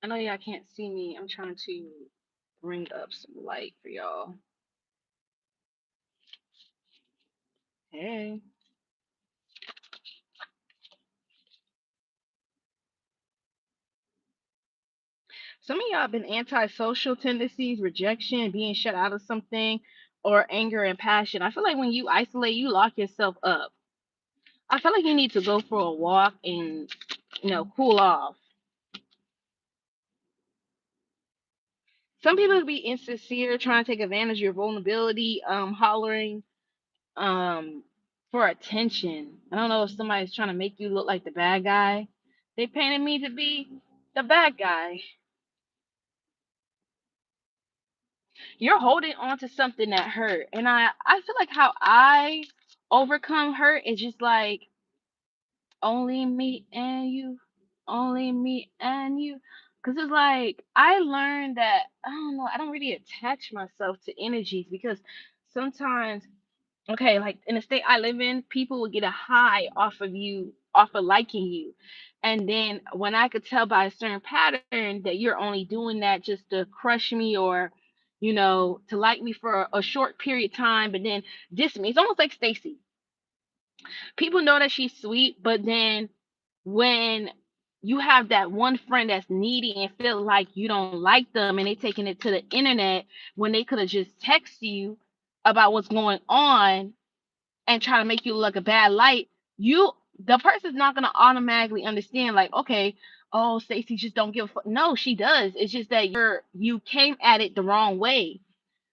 I know y'all can't see me. I'm trying to bring up some light for y'all. Hey. Some of y'all been antisocial tendencies, rejection, being shut out of something, or anger and passion. I feel like when you isolate, you lock yourself up. I feel like you need to go for a walk and, cool off. Some people be insincere, trying to take advantage of your vulnerability, hollering, um, for attention. I don't know if somebody's trying to make you look like the bad guy. They painted me to be the bad guy. You're holding on to something that hurt, and I feel like how I overcome hurt is just like only me and you, only me and you. Cause it's like I learned that I don't know, I don't really attach myself to energies because sometimes, okay, like in the state I live in, people will get a high off of you, off of liking you. And then when I could tell by a certain pattern that you're only doing that just to crush me or, to like me for a short period of time, but then diss me. It's almost like Stacy. People know that she's sweet, but then when you have that one friend that's needy and feel like you don't like them and they taking it to the internet when they could have just texted you about what's going on and try to make you look a bad light, you the person's not gonna automatically understand like, okay, oh, Stacey just don't give a fuck. No, she does. It's just that you came at it the wrong way.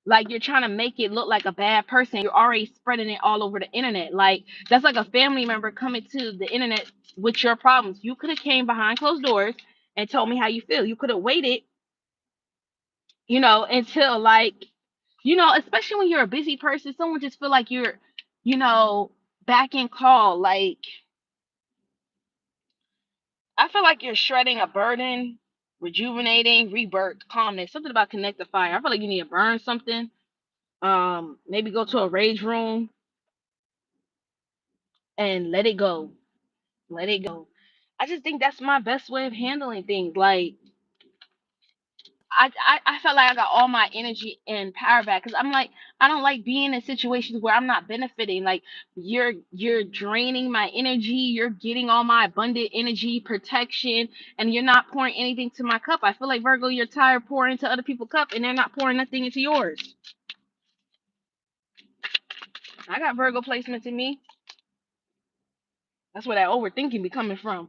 Like you're trying to make it look like a bad person. You're already spreading it all over the internet. Like that's like a family member coming to the internet with your problems. You could have came behind closed doors and told me how you feel. You could have waited, until like, especially when you're a busy person, someone just feel like you're, you know, back in call. Like I feel like you're shredding a burden, rejuvenating, rebirth, calmness, something about connect the fire. I feel like you need to burn something. Maybe go to a rage room and let it go. Let it go. I just think that's my best way of handling things. Like I felt like I got all my energy and power back because I'm like I don't like being in situations where I'm not benefiting. Like you're draining my energy, you're getting all my abundant energy, protection, and you're not pouring anything to my cup. I feel like Virgo, you're tired pouring into other people's cup and they're not pouring nothing into yours. I got Virgo placements in me. That's where that overthinking be coming from.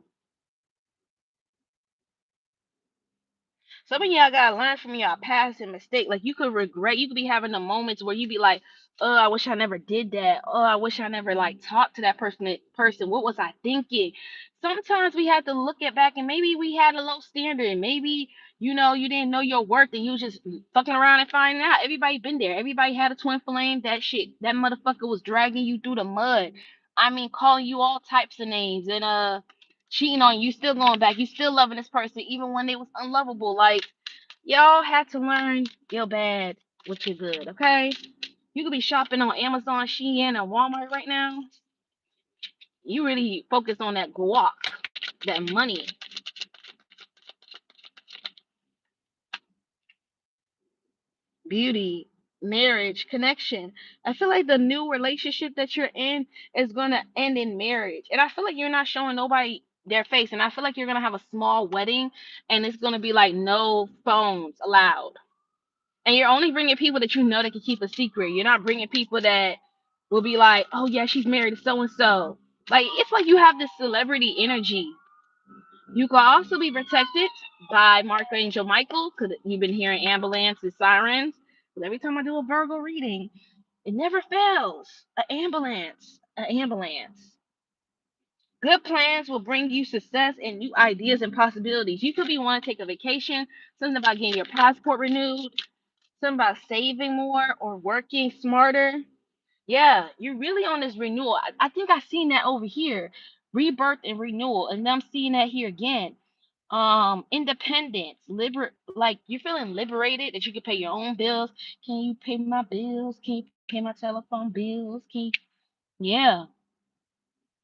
Some of y'all gotta learn from y'all past and mistake. Like you could regret, you could be having the moments where you be like, "Oh, I wish I never did that. Oh, I wish I never like talked to that person. What was I thinking?" Sometimes we have to look at back and maybe we had a low standard. Maybe you didn't know your worth and you was just fucking around and finding out. Everybody been there. Everybody had a twin flame. That shit, that motherfucker was dragging you through the mud. I mean, calling you all types of names and cheating on you, still going back, you still loving this person even when they was unlovable. Like y'all had to learn your bad with your good, okay? You could be shopping on Amazon, Shein, and Walmart right now. You really focus on that guac, that money, beauty, marriage, connection. I feel like the new relationship that you're in is gonna end in marriage, and I feel like you're not showing nobody their face, and I feel like you're gonna have a small wedding, and it's gonna be like no phones allowed. And you're only bringing people that you know that can keep a secret. You're not bringing people that will be like, oh yeah, she's married to so and so. Like it's like you have this celebrity energy. You can also be protected by Archangel Michael because you've been hearing ambulance and sirens. But every time I do a Virgo reading, it never fails. An ambulance, an ambulance. Good plans will bring you success and new ideas and possibilities. You could be wanting to take a vacation, something about getting your passport renewed, something about saving more or working smarter. Yeah, you're really on this renewal. I think I seen that over here. Rebirth and renewal. And I'm seeing that here again. Independence, like you're feeling liberated that you can pay your own bills. Can you pay my bills? Can you pay my telephone bills? Yeah.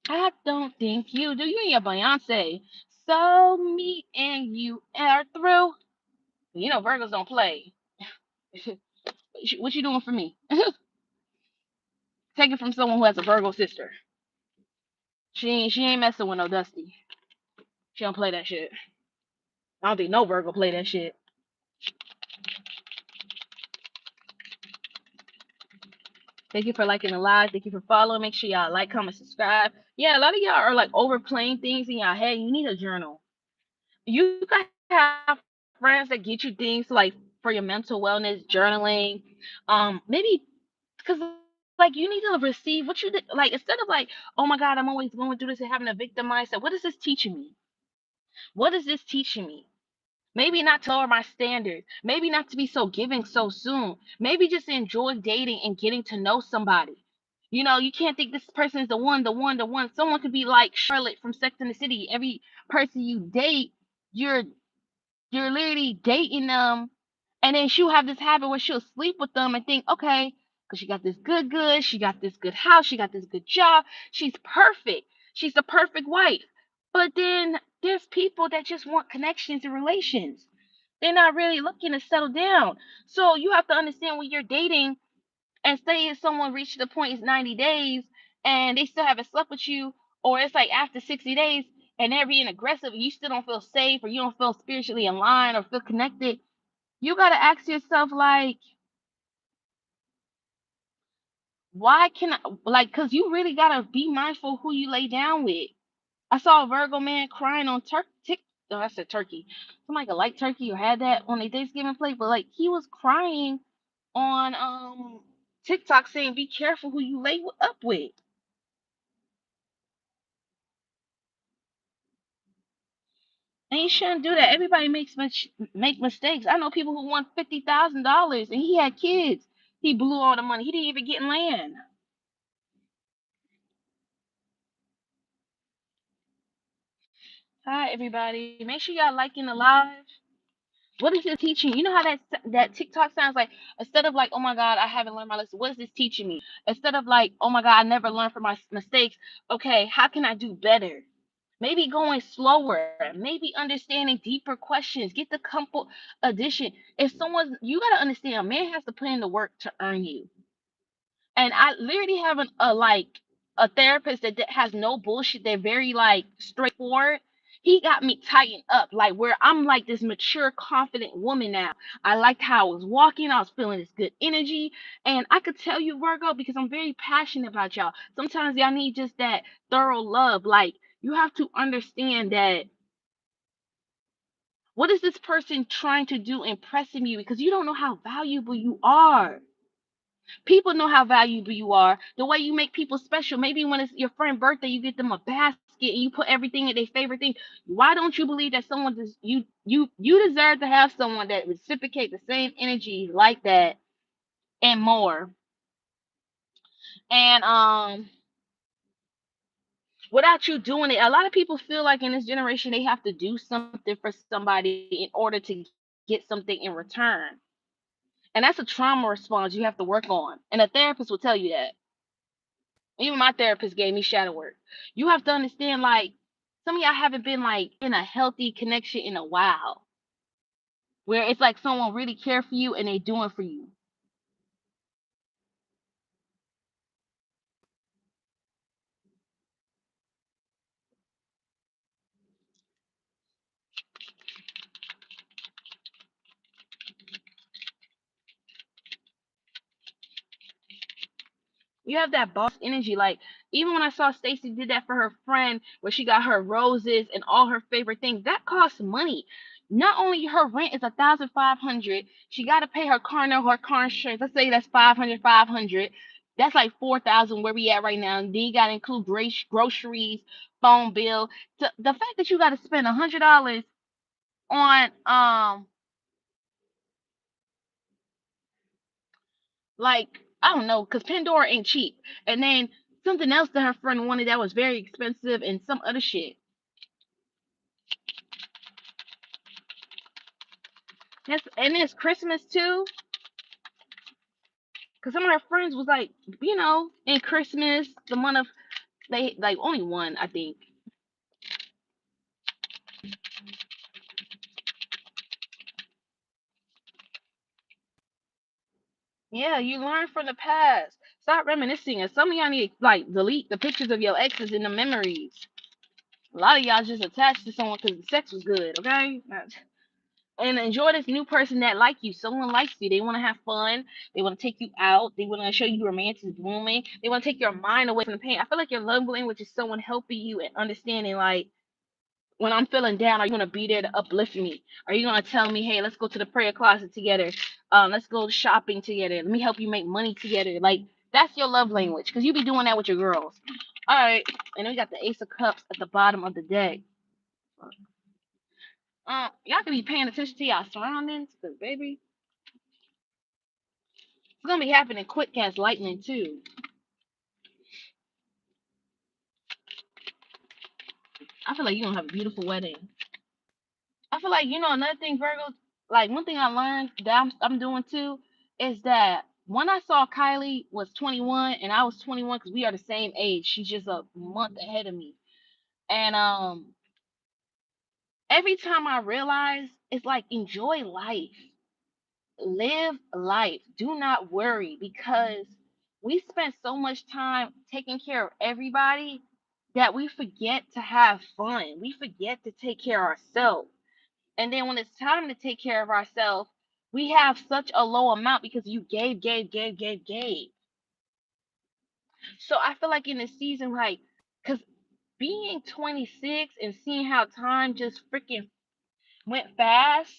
I don't think you do. You and your Beyonce. So me and you are through. You know Virgos don't play. What you doing for me? Take it from someone who has a Virgo sister. She ain't messing with no Dusty. She don't play that shit. I don't think no Virgo play that shit. Thank you for liking the live. Thank you for following. Make sure y'all like, comment, subscribe. Yeah, a lot of y'all are like overplaying things in your head. You need a journal. You can have friends that get you things like for your mental wellness, journaling. Maybe because like you need to receive what you did. Like instead of like, oh my God, I'm always going through this and having a victim mindset. What is this teaching me? What is this teaching me? Maybe not to lower my standards. Maybe not to be so giving so soon. Maybe just enjoy dating and getting to know somebody. You know, you can't think this person is the one, the one, the one. Someone could be like Charlotte from Sex and the City. Every person you date, you're you're literally dating them, and then she'll have this habit where she'll sleep with them and think, okay, because she got this good, she got this good house, she got this good job, she's perfect, she's the perfect wife. But then there's people that just want connections and relations. They're not really looking to settle down. So you have to understand when you're dating, and say if someone reached the point it's 90 days and they still haven't slept with you, or it's like after 60 days and they're being aggressive and you still don't feel safe or you don't feel spiritually aligned or feel connected, you got to ask yourself, like, why can I, like, because you really got to be mindful who you lay down with. I saw a Virgo man crying on no, I said turkey. Somebody could like turkey or had that on their Thanksgiving plate, but like he was crying on TikTok saying, "Be careful who you lay up with." And you shouldn't do that. Everybody make mistakes. I know people who won $50,000 and he had kids. He blew all the money. He didn't even get land. Hi everybody. Make sure y'all liking the live. What is this teaching? You know how that TikTok sounds like? Instead of like, oh my God, I haven't learned my lesson. What is this teaching me? Instead of like, oh my God, I never learned from my mistakes. Okay, how can I do better? Maybe going slower, maybe understanding deeper questions. Get the couple edition. If someone's, you gotta understand, a man has to put in the work to earn you. And I literally have a therapist that has no bullshit. They're very like straightforward. He got me tightened up, like where I'm like this mature, confident woman now. I liked how I was walking. I was feeling this good energy, and I could tell you, Virgo, because I'm very passionate about y'all. Sometimes y'all need just that thorough love. Like you have to understand that what is this person trying to do impressing you, because you don't know how valuable you are. People know how valuable you are. The way you make people special. Maybe when it's your friend's birthday, you get them a basket and you put everything in their favorite thing. Why don't you believe that someone does you deserve to have someone that reciprocate the same energy like that and more? And without you doing it, a lot of people feel like in this generation they have to do something for somebody in order to get something in return. And that's a trauma response you have to work on. And a therapist will tell you that. Even my therapist gave me shadow work. You have to understand, like, some of y'all haven't been like in a healthy connection in a while, where it's like someone really care for you and they doing for you. You have that boss energy. Like even when I saw Stacy did that for her friend, where she got her roses and all her favorite things, that costs money. Not only her rent is 1,500, she got to pay her car note, her car insurance. Let's say that's 500, 500. That's like 4,000 where we at right now. And then you got to include groceries, phone bill. The fact that you got to spend $100 on like I don't know, cause Pandora ain't cheap, and then something else that her friend wanted that was very expensive, and some other shit. And it's Christmas too, cause some of her friends was like, in Christmas, the month of they like only one, I think. Yeah, you learn from the past. Stop reminiscing. And some of y'all need to, like, delete the pictures of your exes in the memories. A lot of y'all just attached to someone because the sex was good, okay? And enjoy this new person that like you. Someone likes you. They want to have fun. They want to take you out. They want to show you romance is blooming. They want to take your mind away from the pain. I feel like your love language is someone helping you and understanding, like, when I'm feeling down, are you gonna be there to uplift me? Are you gonna tell me, hey, let's go to the prayer closet together? Let's go shopping together. Let me help you make money together. Like, that's your love language, because you be doing that with your girls. All right, and then we got the Ace of Cups at the bottom of the deck. Y'all can be paying attention to y'all surroundings, because baby, it's gonna be happening quick as lightning too. I feel like you're gonna have a beautiful wedding. I feel like, another thing, Virgo, like, one thing I learned that I'm doing too is that when I saw Kylie was 21 and I was 21, because we are the same age, she's just a month ahead of me. And every time I realize, it's like, enjoy life, live life, do not worry, because we spend so much time taking care of everybody that we forget to have fun. We forget to take care of ourselves. And then when it's time to take care of ourselves, we have such a low amount because you gave. So I feel like in this season, like, because being 26 and seeing how time just freaking went fast,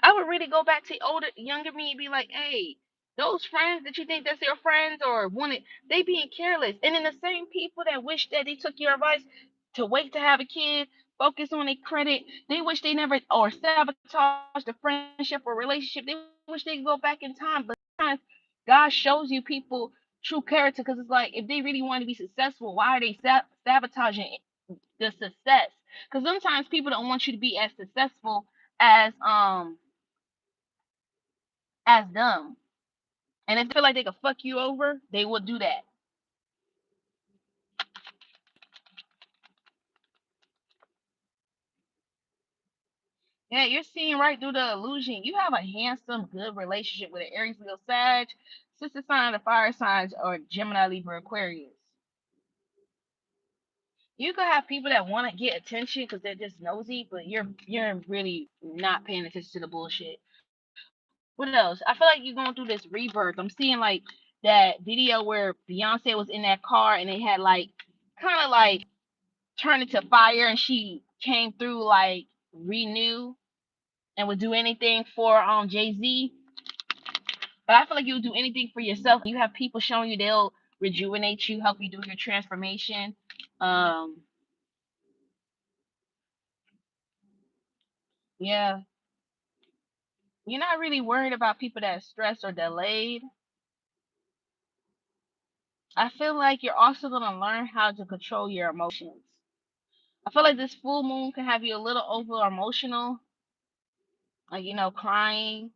I would really go back to older, younger me and be like, hey, those friends that you think that's your friends or wanted, they being careless. And then the same people that wish that they took your advice to wait to have a kid, focus on their credit, they wish they never, or sabotage the friendship or relationship. They wish they could go back in time. But sometimes God shows you people true character, because it's like, if they really want to be successful, why are they sabotaging the success? Because sometimes people don't want you to be as successful as them. And if they feel like they could fuck you over, they will do that. Yeah, you're seeing right through the illusion. You have a handsome, good relationship with an Aries, Leo, Sag, sister sign, the fire signs, or Gemini, Libra, Aquarius. You could have people that want to get attention because they're just nosy, but you're really not paying attention to the bullshit. What else? I feel like you're going through this rebirth. I'm seeing like that video where Beyonce was in that car and they had like kind of like turned into fire, and she came through like renew and would do anything for Jay-Z. But I feel like you would do anything for yourself. You have people showing you they'll rejuvenate you, help you do your transformation. Um, yeah, you're not really worried about people that are stressed or delayed. I feel like you're also gonna learn how to control your emotions. I feel like this full moon can have you a little over emotional, like, crying.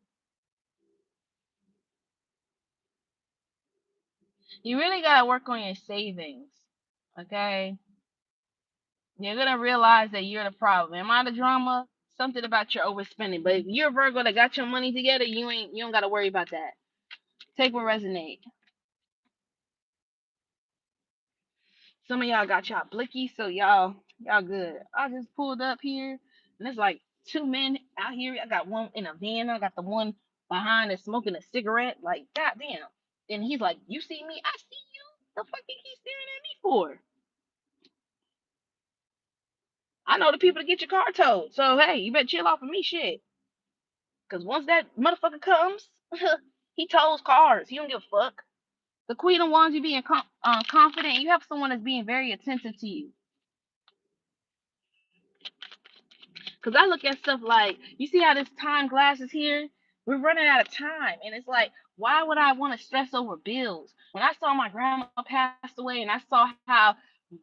You really gotta work on your savings, okay? You're gonna realize that you're the problem. Am I the drama? Something about your overspending. But if you're a Virgo that got your money together, you don't gotta worry about that. Take what resonate. Some of y'all got y'all blicky, so y'all good. I just pulled up here, and there's like two men out here. I got one in a van. I got the one behind that's smoking a cigarette. Like, goddamn. And he's like, "You see me? I see you. The fuck you keep staring at me for?" I know the people to get your car towed. So hey, you better chill off of me, shit. Cause once that motherfucker comes, he tows cars. He don't give a fuck. The Queen of Wands, you being confident. You have someone that's being very attentive to you. Cause I look at stuff like, you see how this time glass is here? We're running out of time, and it's like, why would I want to stress over bills? When I saw my grandma passed away, and I saw how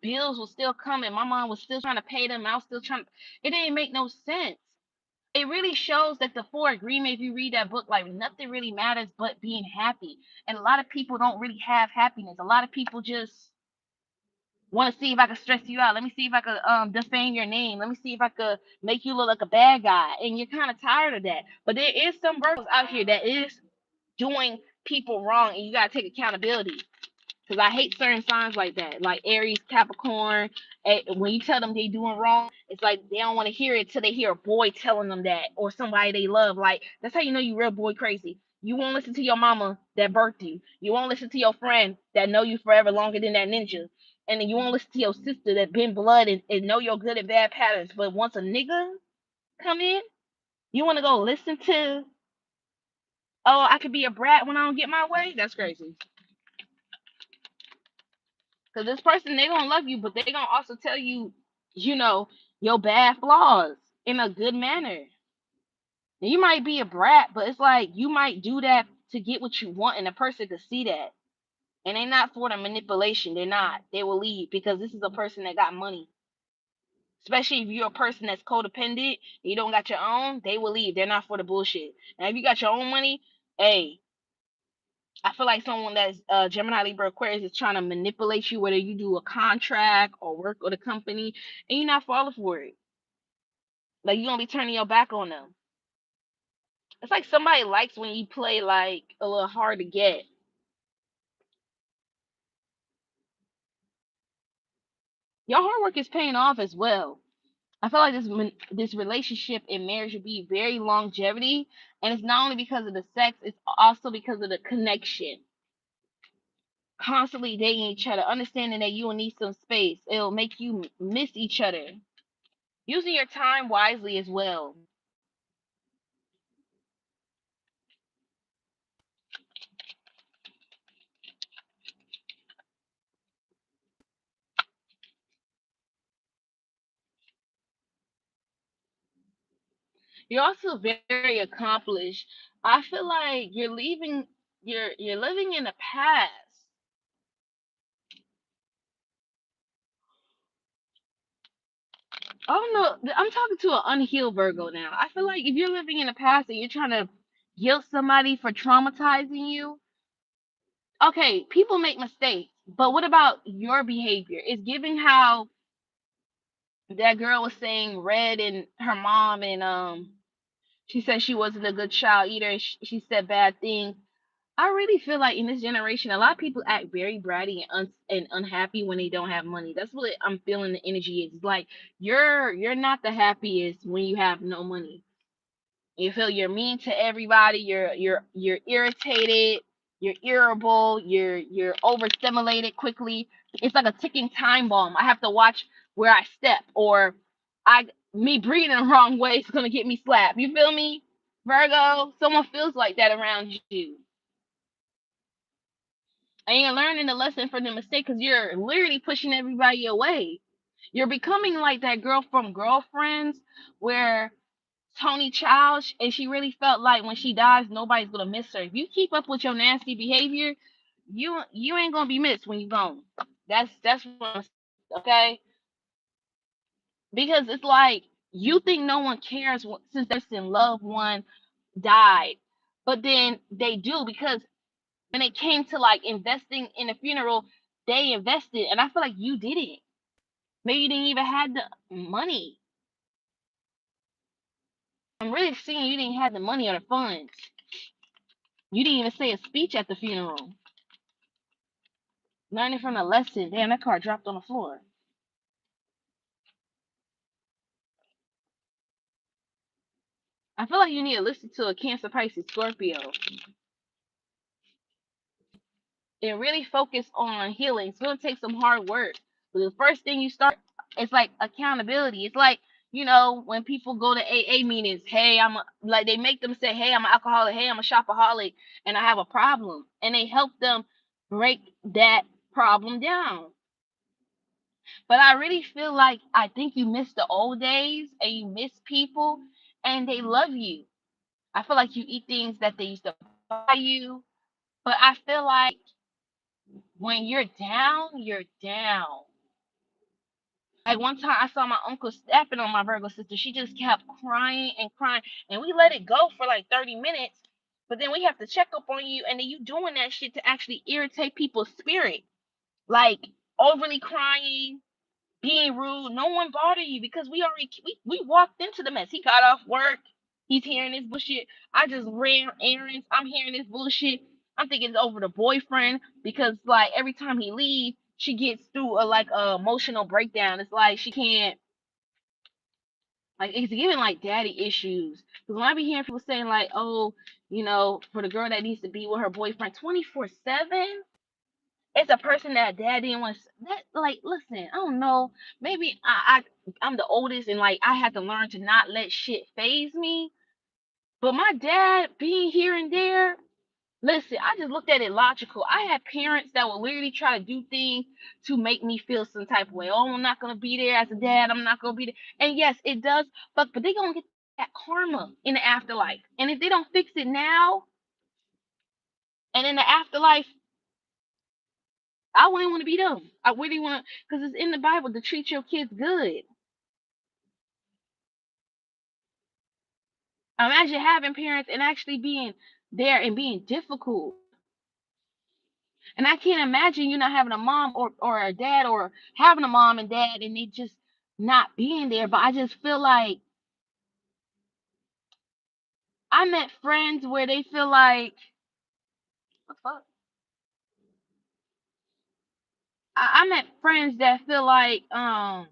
bills were still coming, my mom was still trying to pay them. I was still trying. It didn't make no sense. It really shows that the four agreement, if you read that book, like, nothing really matters but being happy. And a lot of people don't really have happiness. A lot of people just want to see if I can stress you out. Let me see if I could defame your name. Let me see if I could make you look like a bad guy. And you're kind of tired of that. But there is some Virgos out here that is. doing people wrong, and you gotta take accountability. Because I hate certain signs like that, like Aries, Capricorn. When you tell them they doing wrong, it's like they don't want to hear it till they hear a boy telling them that, or somebody they love. Like, that's how you know you real boy crazy. You won't listen to your mama that birthed you. You won't listen to your friend that know you forever longer than that ninja. And then you won't listen to your sister that been blood and know your good and bad patterns. But once a nigga come in, you want to go listen to, oh, I could be a brat when I don't get my way? That's crazy. Because this person, they gonna love you, but they gonna also tell you, you know, your bad flaws in a good manner. And you might be a brat, but it's like you might do that to get what you want, and the person could see that. And they're not for the manipulation. They're not. They will leave because this is a person that got money. Especially if you're a person that's codependent and you don't got your own, they will leave. They're not for the bullshit. And if you got your own money, hey, I feel like someone that's Gemini, Libra, Aquarius is trying to manipulate you, whether you do a contract or work with a company, and you're not falling for it. Like, you're gonna be turning your back on them. It's like somebody likes when you play like a little hard to get. Your hard work is paying off as well. I feel like this relationship and marriage will be very longevity, and it's not only because of the sex, it's also because of the connection. Constantly dating each other, understanding that you will need some space. It'll make you miss each other. Using your time wisely as well. You're also very accomplished. I feel like you're living in the past. I don't know. I'm talking to an unhealed Virgo now. I feel like if you're living in the past and you're trying to guilt somebody for traumatizing you, okay, people make mistakes. But what about your behavior? It's giving how that girl was saying Red and her mom, and she said she wasn't a good child either. And she said bad things. I really feel like in this generation, a lot of people act very bratty and unhappy when they don't have money. That's what I'm feeling the energy is. It's like you're not the happiest when you have no money. You feel you're mean to everybody. You're irritated. You're irritable. You're overstimulated quickly. It's like a ticking time bomb. I have to watch where I step, or I me breathing the wrong way is gonna get me slapped. You feel me, Virgo? Someone feels like that around you, and you're learning the lesson from the mistake because you're literally pushing everybody away. You're becoming like that girl from Girlfriends, where Tony Childs, and she really felt like when she dies, nobody's gonna miss her. If you keep up with your nasty behavior, you ain't gonna be missed when you gone. That's what I'm saying, okay? Because it's like you think no one cares since their loved one died, but then they do because when it came to like investing in a funeral, they invested, and I feel like you didn't. Maybe you didn't even have the money. I'm really seeing you didn't have the money or the funds. You didn't even say a speech at the funeral. Learning from the lesson. Damn, that car dropped on the floor. I feel like you need to listen to a Cancer, Pisces, Scorpio and really focus on healing. It's gonna take some hard work. But the first thing you start, it's like accountability. It's like, when people go to AA meetings, hey, like they make them say, hey, I'm an alcoholic, hey, I'm a shopaholic, and I have a problem. And they help them break that problem down. But I really feel like I think you miss the old days and you miss people and they love you. I feel like you eat things that they used to buy you. But I feel like when you're down, you're down. Like one time I saw my uncle stepping on my Virgo sister. She just kept crying and crying. And we let it go for like 30 minutes. But then we have to check up on you. And then you doing that shit to actually irritate people's spirit. Like overly crying, being rude. No one bothered you because we already we walked into the mess. He got off work. He's hearing this bullshit. I just ran errands. I'm hearing this bullshit. I'm thinking it's over the boyfriend because like every time he leaves, she gets through a emotional breakdown. It's like she can't like it's giving like daddy issues. Because when I be hearing people saying like, oh, for the girl that needs to be with her boyfriend 24/7, it's a person that dad didn't want that like listen, I don't know. Maybe I'm the oldest and like I had to learn to not let shit phase me. But my dad being here and there, listen, I just looked at it logical. I had parents that would literally try to do things to make me feel some type of way. Oh, I'm not gonna be there as a dad. I'm not gonna be there. And yes, it does. But they gonna get that karma in the afterlife. And if they don't fix it now, and in the afterlife, I wouldn't want to be them. I really want to, because it's in the Bible to treat your kids good. Imagine having parents and actually being there and being difficult. And I can't imagine you not having a mom or a dad or having a mom and dad and they just not being there. But I just feel like I met friends where they feel like, what the fuck? I met friends that feel like, what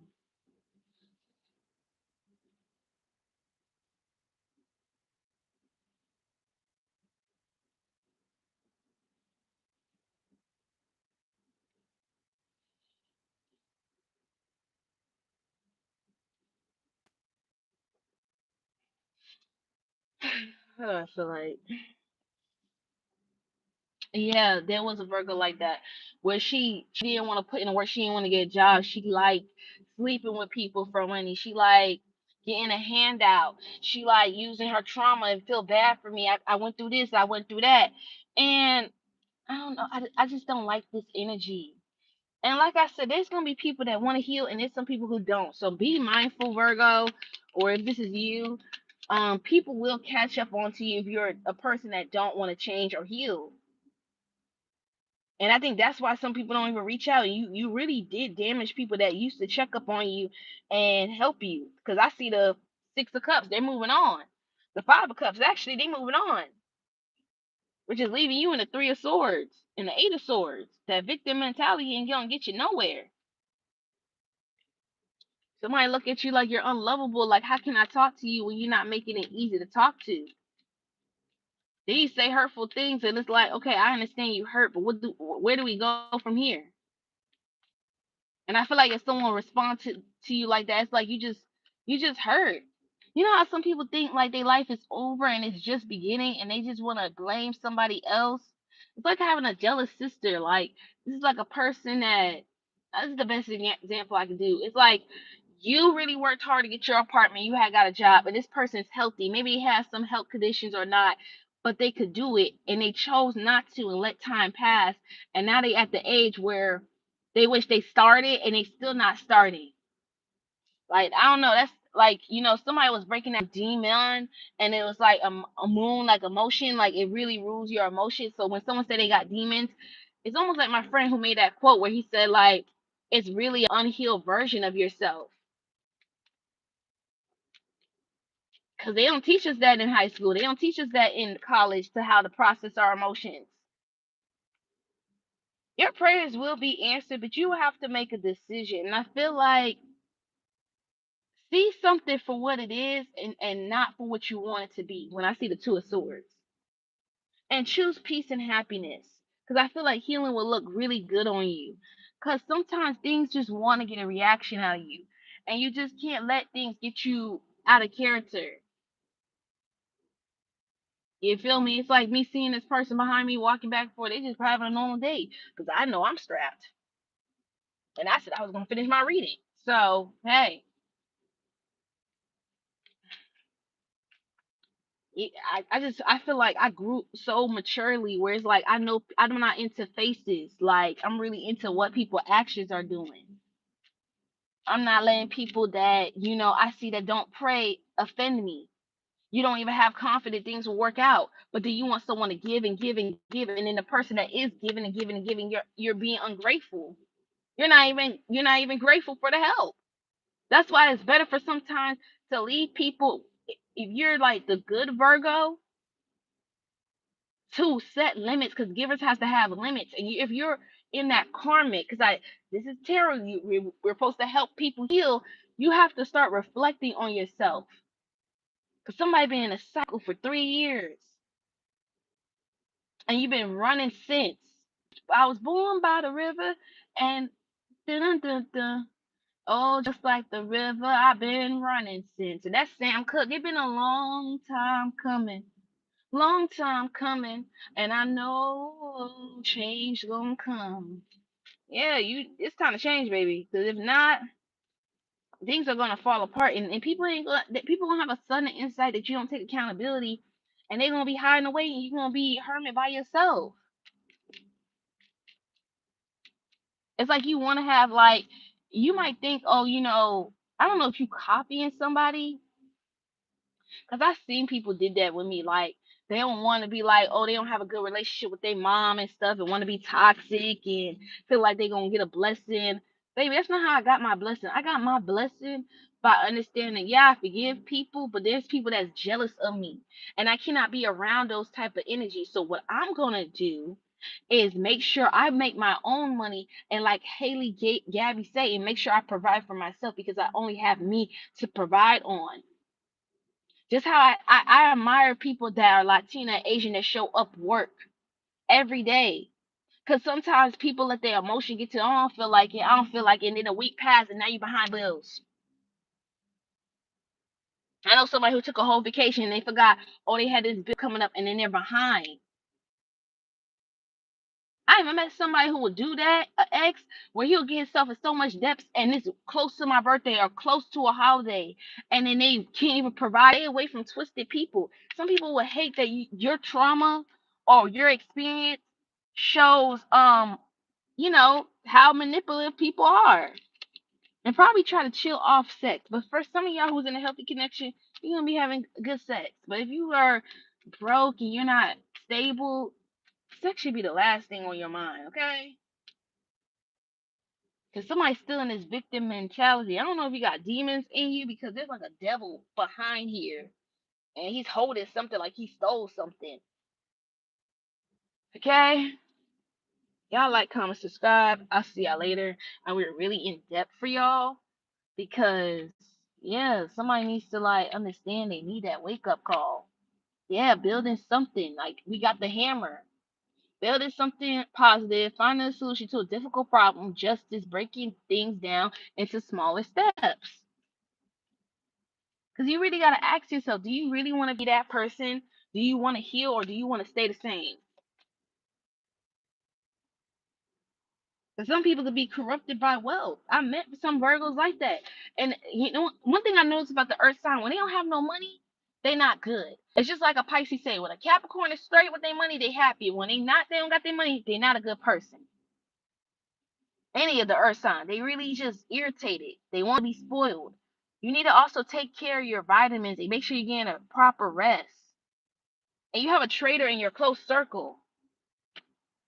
do I feel like? Yeah, there was a Virgo like that where she didn't want to put in the work. She didn't want to get a job. She liked sleeping with people for money. She liked getting a handout. She liked using her trauma and feel bad for me. I went through this. I went through that. And I don't know. I just don't like this energy. And like I said, there's going to be people that want to heal and there's some people who don't. So be mindful, Virgo, or if this is you, people will catch up onto you if you're a person that don't want to change or heal. And I think that's why some people don't even reach out. You really did damage people that used to check up on you and help you. Because I see the 6 of Cups, they're moving on. The 5 of Cups, actually, they moving on, which is leaving you in the 3 of Swords and the 8 of Swords. That victim mentality ain't gonna get you nowhere. Somebody look at you like you're unlovable. Like, how can I talk to you when you're not making it easy to talk to? They say hurtful things, and it's like, okay, I understand you hurt, but where do we go from here? And I feel like if someone responds to you like that, it's like you just hurt. You know how some people think like their life is over and it's just beginning and they just want to blame somebody else? It's like having a jealous sister. Like this is like a person that this is the best example I can do. It's like you really worked hard to get your apartment, you had got a job, and this person's healthy. Maybe he has some health conditions or not, but they could do it and they chose not to and let time pass. And now they at the age where they wish they started and they still not starting. Like I don't know. That's like somebody was breaking that demon, and it was like a moon, like emotion, like it really rules your emotions. So when someone said they got demons, it's almost like my friend who made that quote where he said like it's really an unhealed version of yourself. Because they don't teach us that in high school. They don't teach us that in college to how to process our emotions. Your prayers will be answered, but you will have to make a decision. And I feel like see something for what it is and not for what you want it to be when I see the 2 of Swords. And choose peace and happiness. Because I feel like healing will look really good on you. Because sometimes things just want to get a reaction out of you. And you just can't let things get you out of character. You feel me? It's like me seeing this person behind me walking back and forth. They just having a normal day. Because I know I'm strapped. And I said I was going to finish my reading. So, hey, I feel like I grew so maturely where it's like I know I'm not into faces. Like I'm really into what people actions are doing. I'm not letting people that I see that don't pray offend me. You don't even have confidence things will work out, but then you want someone to give and give and give, and then the person that is giving and giving and giving, you're being ungrateful. You're not even grateful for the help. That's why it's better for sometimes to leave people if you're like the good Virgo, to set limits, because givers has to have limits. And if you're in that karmic, because this is tarot, we're supposed to help people heal. You have to start reflecting on yourself, because somebody been in a cycle for 3 years and you've been running since. I was born by the river, and dun dun dun. Oh, just like the river, I've been running since. And that's Sam Cooke. It's been a long time coming. Long time coming, and I know change gonna come. Yeah, it's time to change, baby. Because if not, things are gonna fall apart, and people ain't gonna people gonna have a sudden insight that you don't take accountability, and they're gonna be hiding away, and you're gonna be hermit by yourself. It's like you want to have like you might think, oh, I don't know if you copying somebody. Cause I seen people did that with me. Like they don't want to be like, oh, they don't have a good relationship with their mom and stuff, and want to be toxic and feel like they gonna get a blessing. Baby, that's not how I got my blessing. I got my blessing by understanding. Yeah, I forgive people, but there's people that's jealous of me, and I cannot be around those type of energy. So what I'm gonna do is make sure I make my own money, and like Gabby say, and make sure I provide for myself because I only have me to provide on. Just how I admire people that are Latina, Asian that show up work every day. Cause sometimes people let their emotion get to them. I don't feel like it. I don't feel like it. And then a week passed and now you behind bills. I know somebody who took a whole vacation and they forgot, oh, they had this bill coming up and then they're behind. I even met somebody who would do that, an ex, where he'll get himself in so much depth and it's close to my birthday or close to a holiday, and then they can't even provide. Stay away from twisted people. Some people would hate that your trauma or your experience shows, how manipulative people are, and probably try to chill off sex. But for some of y'all who's in a healthy connection, you're gonna be having good sex. But if you are broke and you're not stable, sex should be the last thing on your mind, okay? Because somebody's still in this victim mentality. I don't know if you got demons in you because there's like a devil behind here. And he's holding something like he stole something. Okay? Y'all like, comment, subscribe. I'll see y'all later. And we're really in depth for y'all. Because, yeah, somebody needs to like understand they need that wake up call. Yeah, building something. Like we got the hammer. Building something positive, finding a solution to a difficult problem, justice, breaking things down into smaller steps. Because you really got to ask yourself, do you really want to be that person? Do you want to heal or do you want to stay the same? Because some people could be corrupted by wealth. I met some Virgos like that. And one thing I noticed about the earth sign, when they don't have no money, they not good. It's just like a Pisces say, when a Capricorn is straight with their money, they happy. When they don't got their money, they not a good person. Any of the earth sign, they really just irritated. They want to be spoiled. You need to also take care of your vitamins and make sure you're getting a proper rest. And you have a traitor in your close circle,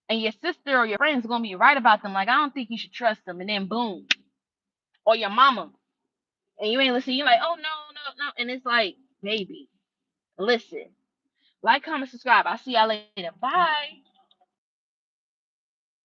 and your sister or your friends are gonna be right about them. Like, I don't think you should trust them, and then boom, or your mama, and you ain't listen. You're like, oh no, no, no, and it's like, baby, listen, like, comment, subscribe. I'll see y'all later. Bye.